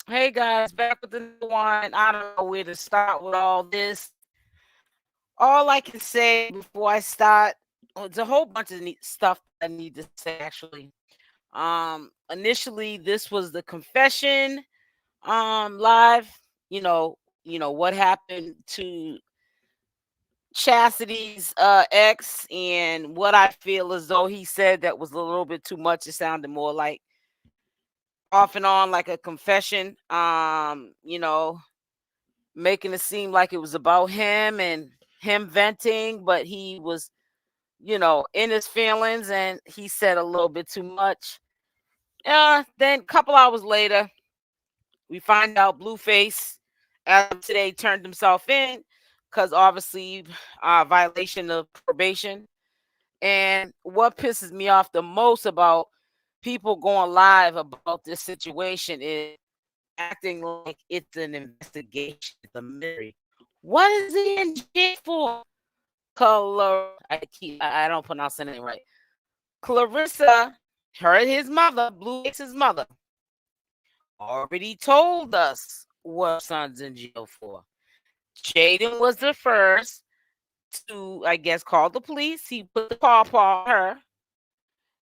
Hey guys, back with the new one. I don't know where to start with all this. All I can say before I start, it's a whole bunch of stuff I need to say actually. Initially this was the confession live, what happened to Chastity's ex and what I feel as though he said that was a little bit too much. It sounded more like off and on like a confession. Making it seem like it was about him and him venting, but he was, in his feelings and he said a little bit too much. Then a couple hours later, we find out Blueface, as of today, turned himself in because obviously violation of probation. And what pisses me off the most about people going live about this situation is acting like it's an investigation, it's a mystery. What is he in jail for? I don't pronounce the name right. Clarissa, his mother, Blueface's mother, already told us what son's in jail for. Jaidyn was the first to, I guess, call the police. He put the paw on her.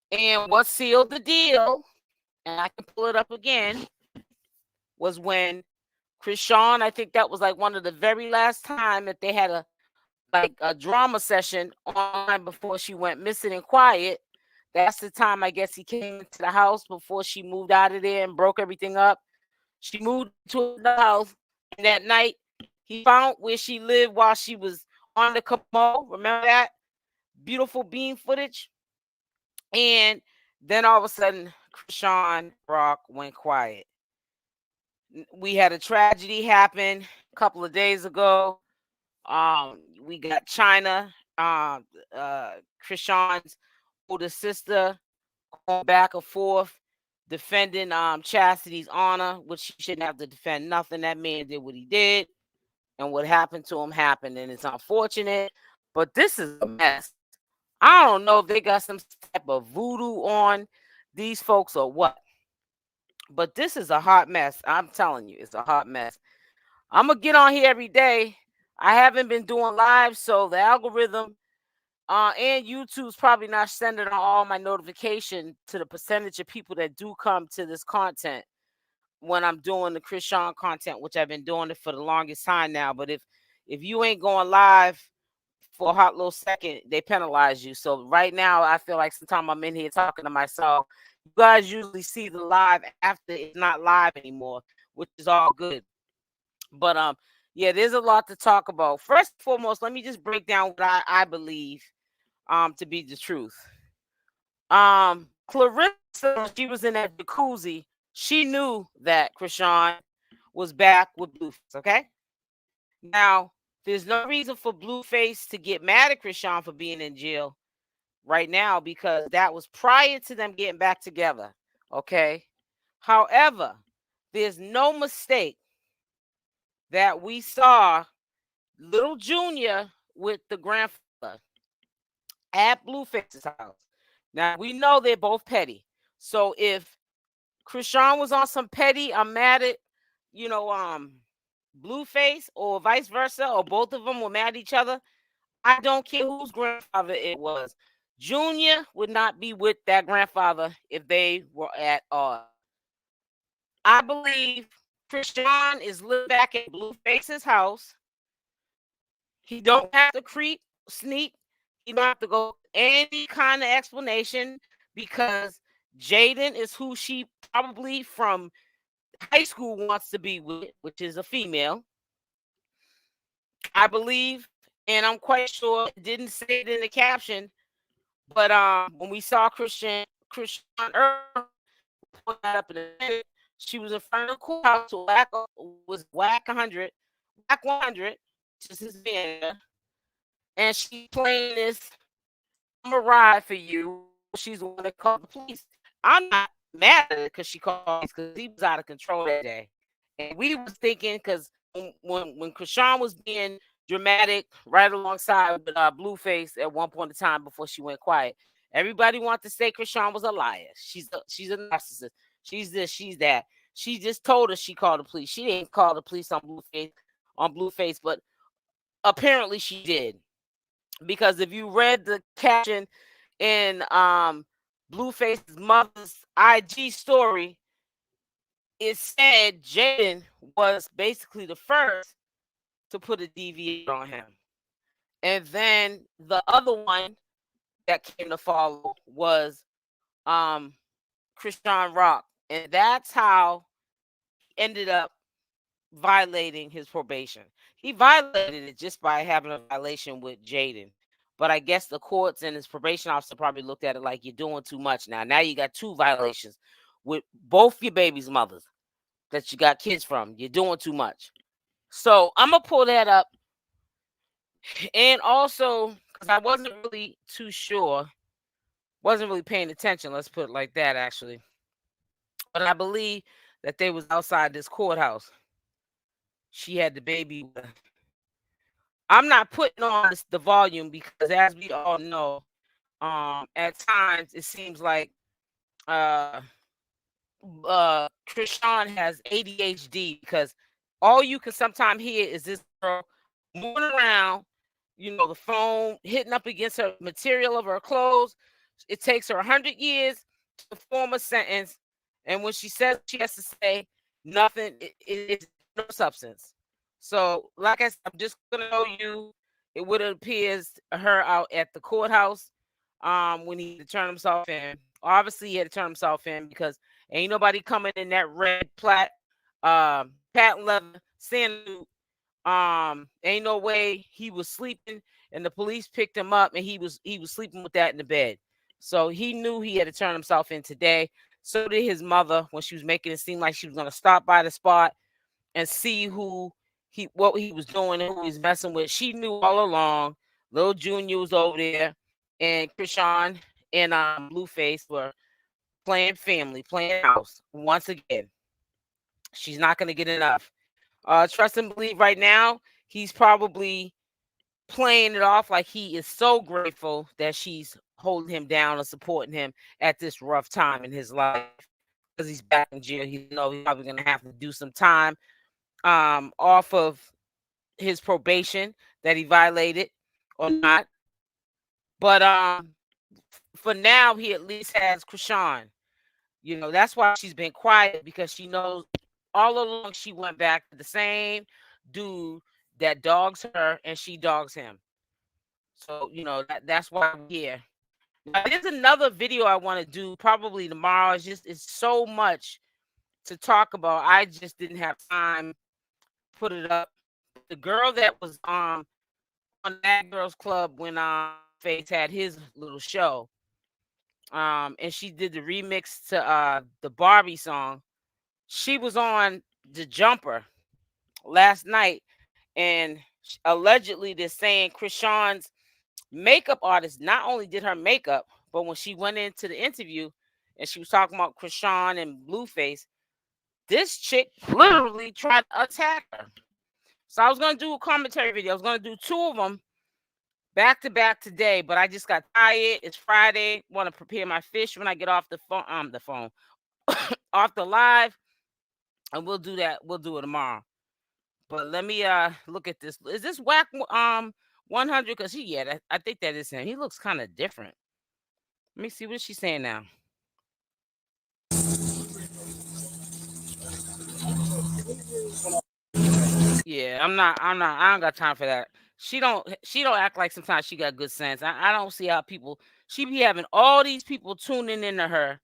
And what sealed the deal, and I can pull it up again, was when Chrisean, I think that was like one of the very last time that they had a drama session online before she went missing and quiet. That's the time I guess he came into the house before she moved out of there and broke everything up. She moved to the house, and that night he found where she lived while she was on the commode. Remember that beautiful beam footage? And then all of a sudden, Chrisean Rock went quiet. We had a tragedy happen a couple of days ago. We got China, Chrisean's older sister, going back and forth, defending Chastity's honor, which she shouldn't have to defend nothing. That man did what he did, and what happened to him happened, and it's unfortunate. But this is a mess. I don't know if they got some type of voodoo on these folks or what. But this is a hot mess. I'm telling you, it's a hot mess. I'm gonna get on here every day. I haven't been doing live, so the algorithm and YouTube's probably not sending all my notification to the percentage of people that do come to this content when I'm doing the Chrisean content, which I've been doing it for the longest time now. But if you ain't going live for a hot little second, they penalize you. So right now, I feel like sometimes I'm in here talking to myself. You guys usually see the live after it's not live anymore, which is all good. But yeah, there's a lot to talk about. First and foremost, let me just break down what I believe to be the truth. Clarissa, when she was in that jacuzzi, she knew that Chrisean was back with Blueface. Okay. Now, there's no reason for Blueface to get mad at Chrisean for being in jail right now because that was prior to them getting back together. Okay. However, there's no mistake that we saw little Junior with the grandfather at Blueface's house. Now we know they're both petty. So if Chrisean was on some petty, I'm mad at, you know, Blueface or vice versa, or both of them were mad at each other, I don't care whose grandfather it was. Junior would not be with that grandfather if they were at odds. I believe Chrisean is living back at Blueface's house. He don't have to creep, sneak. He don't have to go any kind of explanation because Jaidyn is who she probably from high school wants to be with, which is a female. I believe, and I'm quite sure it didn't say it in the caption, but when we saw Chrisean Earl put that up in a minute, she was in front of the courthouse to whack 100, whack 100, just his manager, and she playing this I'm a ride for you. She's the one that called the police. I'm not mad at it because she called because he was out of control that day. And we was thinking because when Chrisean was being dramatic right alongside with Blueface at one point in time before she went quiet, everybody wanted to say Chrisean was a liar. She's a narcissist. She's this, she's that. She just told us she called the police. She didn't call the police on Blueface, but apparently she did. Because if you read the caption in Blueface's mother's IG story, it said Jaidyn was basically the first to put a DV on him. And then the other one that came to follow was Chrisean Rock. And that's how he ended up violating his probation. He violated it just by having a violation with Jaidyn. But I guess the courts and his probation officer probably looked at it like, you're doing too much now. Now you got 2 violations with both your baby's mothers that you got kids from. You're doing too much. So I'm going to pull that up. And also, because I wasn't really too sure, wasn't really paying attention, let's put it like that, actually. But I believe that they was outside this courthouse. She had the baby with her. I'm not putting on the volume because, as we all know, at times it seems like Chrisean has ADHD, because all you can sometimes hear is this girl moving around, the phone hitting up against her material of her clothes. It takes her 100 years to form a sentence, and when she says she has to say nothing, it's no substance. So, like I said, I'm just gonna show you what it appears her out at the courthouse when he had to turn himself in. Obviously, he had to turn himself in because ain't nobody coming in that red patent leather Santa suit. Ain't no way he was sleeping and the police picked him up and he was sleeping with that in the bed. So he knew he had to turn himself in today. So did his mother when she was making it seem like she was going to stop by the spot and see what he was doing and who he was messing with. She knew all along. Little Junior was over there, and Chrisean and Blueface were playing family, playing house. Once again, she's not going to get enough. Trust and believe right now, he's probably playing it off like he is so grateful that she's holding him down and supporting him at this rough time in his life, because he's back in jail. He's probably going to have to do some time off of his probation that he violated or not. But for now, he at least has Chrisean. That's why she's been quiet, because she knows all along she went back to the same dude that dogs her and she dogs him. So, that's why I'm here. Now, there's another video I want to do probably tomorrow. It's so much to talk about. I just didn't have time to put it up. The girl that was on that girls club when Face had his little show, and she did the remix to the Barbie song. She was on the Jumper last night, and allegedly they're saying Chrisean's makeup artist not only did her makeup, but when she went into the interview and she was talking about Chrisean and Blueface, this chick literally tried to attack her. So I was going to do a commentary video. I was going to do 2 of them back to back today, but I just got tired. It's Friday. Want to prepare my fish when I get off the phone, off the live, and we'll do that. We'll do it tomorrow. But let me look at this. Is this Whack 100? Because I think that is him. He looks kind of different. Let me see what she's saying now. Yeah, I don't got time for that. She don't act like sometimes she got good sense. I don't see how she be having all these people tuning into her.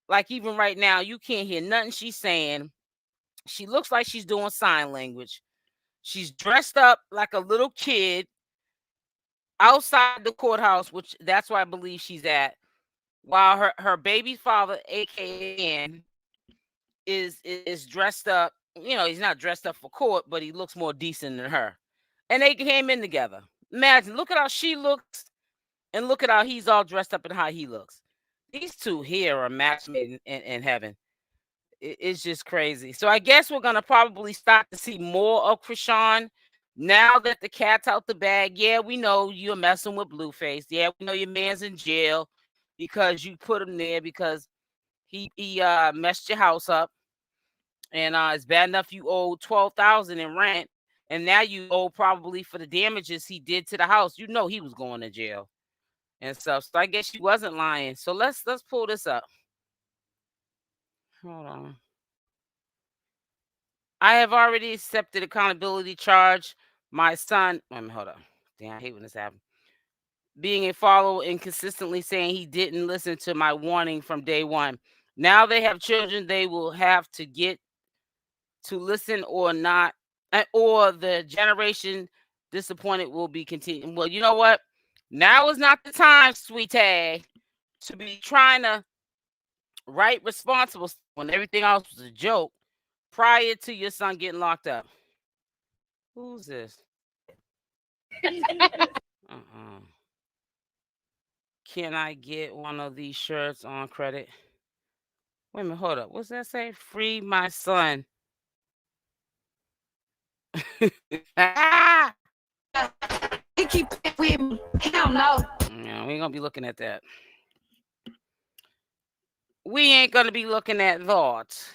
Like, even right now, you can't hear nothing she's saying. She looks like she's doing sign language. She's dressed up like a little kid outside the courthouse, which that's where I believe she's at, while her baby father, aka is dressed up. He's not dressed up for court, but he looks more decent than her. And they came in together. Imagine, look at how she looks, and look at how he's all dressed up and how he looks. These two here are match made in heaven. It's just crazy. So I guess we're gonna probably start to see more of Chrisean now that the cat's out the bag. Yeah, we know you're messing with Blueface. Yeah, we know your man's in jail because you put him there because he messed your house up. And it's bad enough you owe $12,000 in rent, and now you owe probably for the damages he did to the house. You know he was going to jail and stuff. So I guess she wasn't lying. So let's pull this up. Hold on. I have already accepted accountability charge. My son, wait a minute, hold on. Damn, I hate when this happens. Being a follower and consistently saying he didn't listen to my warning from day one. Now they have children, they will have to get to listen or not, or the generation disappointed will be continuing. Well, you know what? Now is not the time, sweetie, to be trying to write responsible when everything else was a joke prior to your son getting locked up. Who's this? Can I get one of these shirts on credit? Wait a minute, hold up. What's that say? Free my son. He keep with me. Hell no. No, we ain't gonna be looking at that. We ain't gonna be looking at that.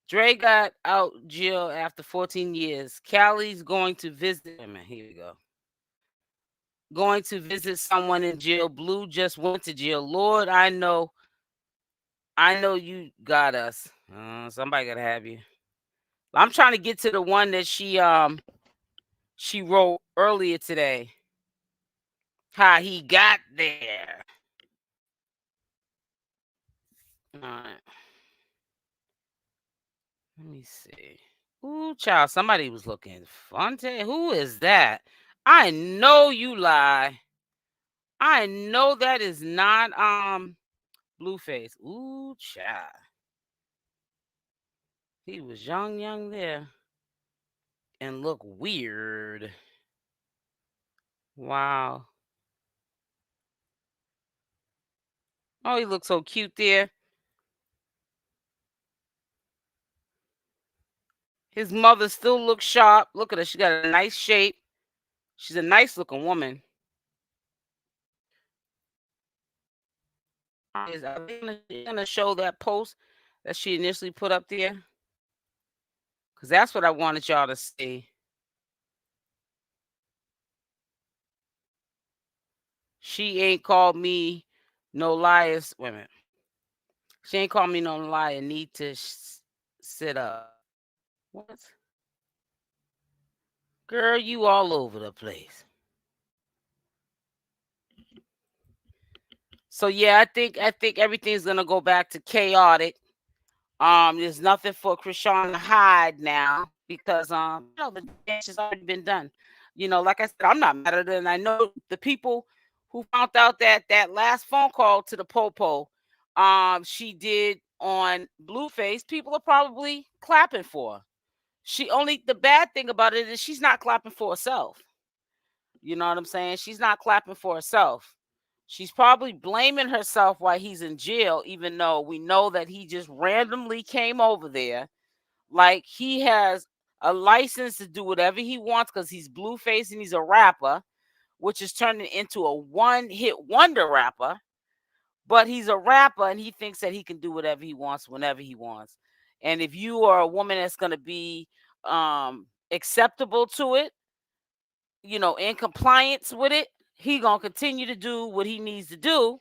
Dre got out jail after 14 years. Callie's going to visit. Wait a minute, here we go. Going to visit someone in jail. Blue just went to jail. Lord, I know you got us. Somebody gotta have you. I'm trying to get to the one that she wrote earlier today. How he got there. All right. Let me see. Ooh, child, somebody was looking fun. Who is that? I know you lie. I know that is not Blueface. Ooh, child. He was young there. And look weird. Wow. Oh, he looks so cute there. His mother still looks sharp. Look at her. She got a nice shape. She's a nice looking woman. Are they gonna show that post that she initially put up there? Because that's what I wanted y'all to see. She ain't called me no liars. Wait a minute. She ain't called me no liar. Need to sit up. What? Girl, you all over the place. So yeah, I think everything's gonna go back to chaotic. There's nothing for Chrisean to hide now because the damage has already been done. Like I said, I'm not mad at it, and I know the people who found out that last phone call to the popo, she did on Blueface. People are probably clapping for her. The bad thing about it is she's not clapping for herself. You know what I'm saying? She's not clapping for herself. She's probably blaming herself while he's in jail, even though we know that he just randomly came over there. Like he has a license to do whatever he wants because he's Blueface and he's a rapper, which is turning into a one-hit wonder rapper. But he's a rapper and he thinks that he can do whatever he wants whenever he wants. And if you are a woman that's going to be acceptable to it, in compliance with it, he gonna continue to do what he needs to do.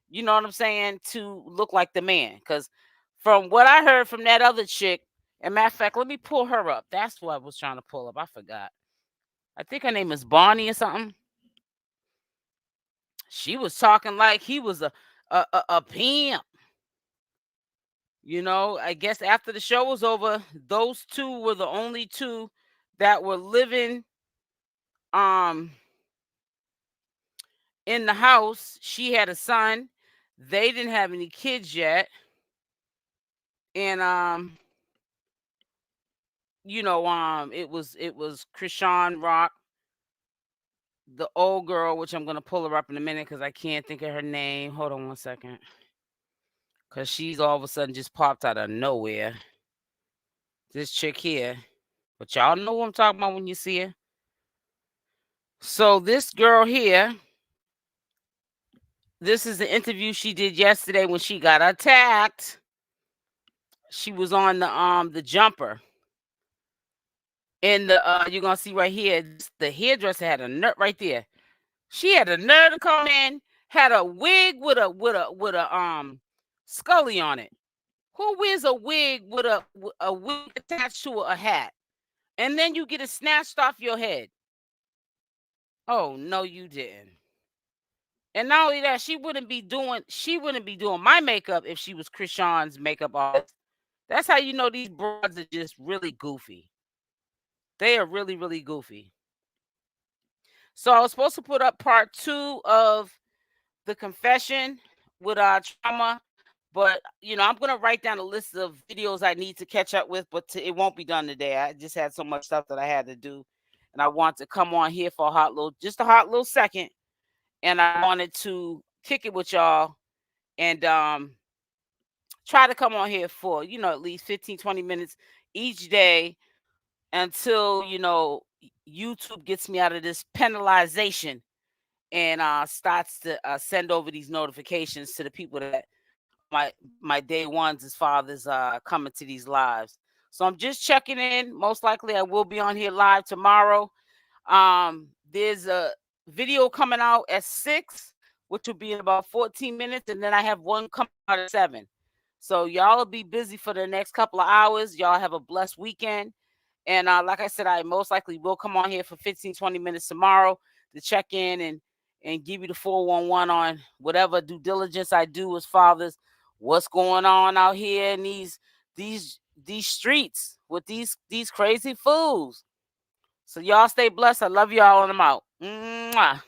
You know what I'm saying? To look like the man. Because from what I heard from that other chick, and matter of fact, let me pull her up. That's what I was trying to pull up. I forgot. I think her name is Bonnie or something. She was talking like he was a pimp. I guess after the show was over, those two were the only two that were living in the house. She had a son. They didn't have any kids yet. And it was Chrisean Rock, the old girl, which I'm gonna pull her up in a minute because I can't think of her name. Hold on one second. Cause she's all of a sudden just popped out of nowhere. This chick here. But y'all know what I'm talking about when you see her. So this girl here, this is the interview she did yesterday when she got attacked. she was on the jumper. And you're gonna see right here, the hairdresser had a nerve right there. She had a nerve to come in, had a wig with a scully on it. Who wears a wig with a wig attached to a hat? And then you get it snatched off your head. Oh no, you didn't. And not only that, she wouldn't be doing my makeup if she was Chrisean's makeup artist. That's how you know these broads are just really goofy. They are really, really goofy. So I was supposed to put up part 2 of the confession with trauma, but I'm gonna write down a list of videos I need to catch up with, but it won't be done today. I just had so much stuff that I had to do, and I want to come on here for a hot little second, and I wanted to kick it with y'all and try to come on here for at least 15-20 minutes each day until YouTube gets me out of this penalization and starts to send over these notifications to the people that my day ones as fathers coming to these lives. So I'm just checking in. Most likely I will be on here live tomorrow. There's a video coming out at 6, which will be in about 14 minutes, and then I have one coming out at 7. So y'all will be busy for the next couple of hours. Y'all have a blessed weekend. And like I said, I most likely will come on here for 15-20 minutes tomorrow to check in and give you the 411 on whatever due diligence I do as fathers. What's going on out here in these streets with these crazy fools. So y'all stay blessed. I love y'all and I'm out. Mwah.